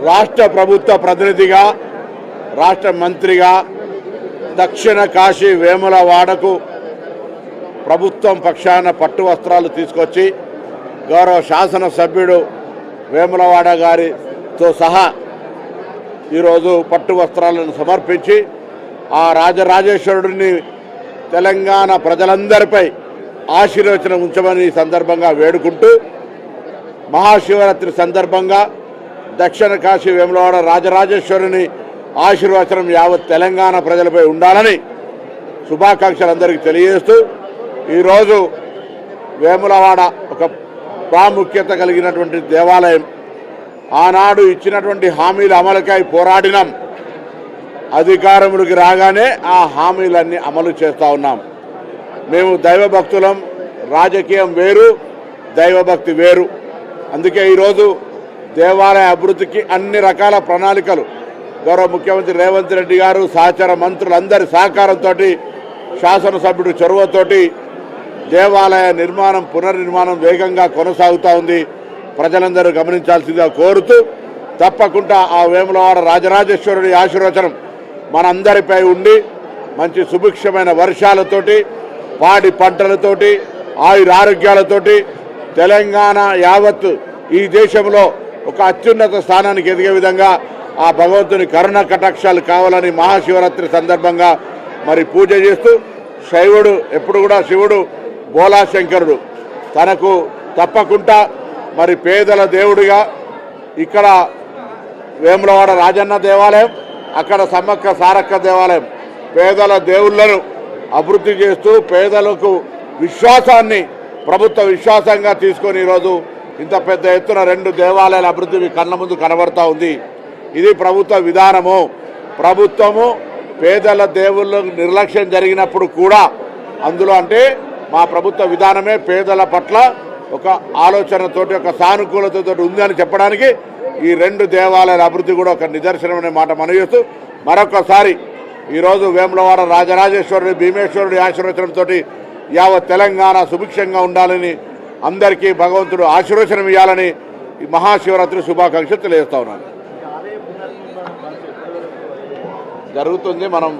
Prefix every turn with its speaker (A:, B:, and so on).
A: రాష్ట్ర ప్రభుత్వ ప్రతినిధిగా, రాష్ట్ర మంత్రిగా దక్షిణ కాశీ వేములవాడకు ప్రభుత్వం పక్షాన పట్టు వస్త్రాలు తీసుకొచ్చి గౌరవ శాసనసభ్యుడు వేములవాడ గారితో సహా ఈరోజు పట్టు వస్త్రాలను సమర్పించి ఆ రాజరాజేశ్వరుడిని తెలంగాణ ప్రజలందరిపై ఆశీర్వచనం ఉంచమని ఈ సందర్భంగా వేడుకుంటూ, మహాశివరాత్రి సందర్భంగా దక్షిణ కాశీ వేములవాడ రాజరాజేశ్వరుని ఆశీర్వచనం యావత్ తెలంగాణ ప్రజలపై ఉండాలని శుభాకాంక్షలు అందరికీ తెలియజేస్తూ, ఈరోజు వేములవాడ ఒక ప్రాముఖ్యత కలిగినటువంటి దేవాలయం. ఆనాడు ఇచ్చినటువంటి హామీల అమలుకై పోరాడినాం. అధికారముడికి రాగానే ఆ హామీలన్నీ అమలు చేస్తూ ఉన్నాం. మేము దైవభక్తులం. రాజకీయం వేరు, దైవభక్తి వేరు. అందుకే ఈరోజు దేవాలయ అభివృద్ధికి అన్ని రకాల ప్రణాళికలు గౌరవ ముఖ్యమంత్రి రేవంత్ రెడ్డి గారు సహచర మంత్రులందరి సహకారంతో, శాసనసభ్యుడి చొరవతోటి దేవాలయ నిర్మాణం పునర్నిర్మాణం వేగంగా కొనసాగుతూ ఉంది. ప్రజలందరూ గమనించాల్సిందిగా కోరుతూ, తప్పకుండా ఆ వేములవాడ రాజరాజేశ్వరుడి ఆశీర్వచనం మనందరిపై ఉండి మంచి సుభిక్షమైన వర్షాలతోటి, పాడి పంటలతోటి, ఆయురారోగ్యాలతోటి తెలంగాణ యావత్ ఈ దేశంలో ఒక అత్యున్నత స్థానానికి ఎదిగే విధంగా ఆ భగవంతుని కరుణ కటాక్షాలు కావాలని మహాశివరాత్రి సందర్భంగా మరి పూజ చేస్తూ, శైవుడు ఎప్పుడు కూడా శివుడు బోలాశంకరుడు, తనకు తప్పకుండా మరి పేదల దేవుడిగా ఇక్కడ వేములవాడ రాజన్న దేవాలయం, అక్కడ సమ్మక్క సారక్క దేవాలయం పేదల దేవుళ్లను అభివృద్ధి చేస్తూ పేదలకు విశ్వాసాన్ని ప్రభుత్వ విశ్వాసంగా తీసుకొని ఈరోజు ఇంత పెద్ద ఎత్తున 2 దేవాలయాల అభివృద్ధి కళ్ళ ముందు కనబడతా ఉంది. ఇది ప్రభుత్వ విధానము. ప్రభుత్వము పేదల దేవుళ్ళకు నిర్లక్ష్యం జరిగినప్పుడు కూడా అందులో అంటే మా ప్రభుత్వ విధానమే పేదల పట్ల ఒక ఆలోచనతోటి, ఒక సానుకూలతతో ఉంది అని చెప్పడానికి ఈ 2 దేవాలయాల అభివృద్ధి కూడా ఒక నిదర్శనమనే మాట మనవి చేస్తూ, మరొకసారి ఈరోజు వేములవాడ రాజరాజేశ్వరుడి భీమేశ్వరుడి ఆశీర్వచనంతో యావత్ తెలంగాణ సుభిక్షంగా ఉండాలని, అందరికీ భగవంతుడు ఆశీర్వచనం ఇవ్వాలని ఈ మహాశివరాత్రి శుభాకాంక్షలు తెలియజేస్తా ఉన్నాను. జరుగుతుంది. మనం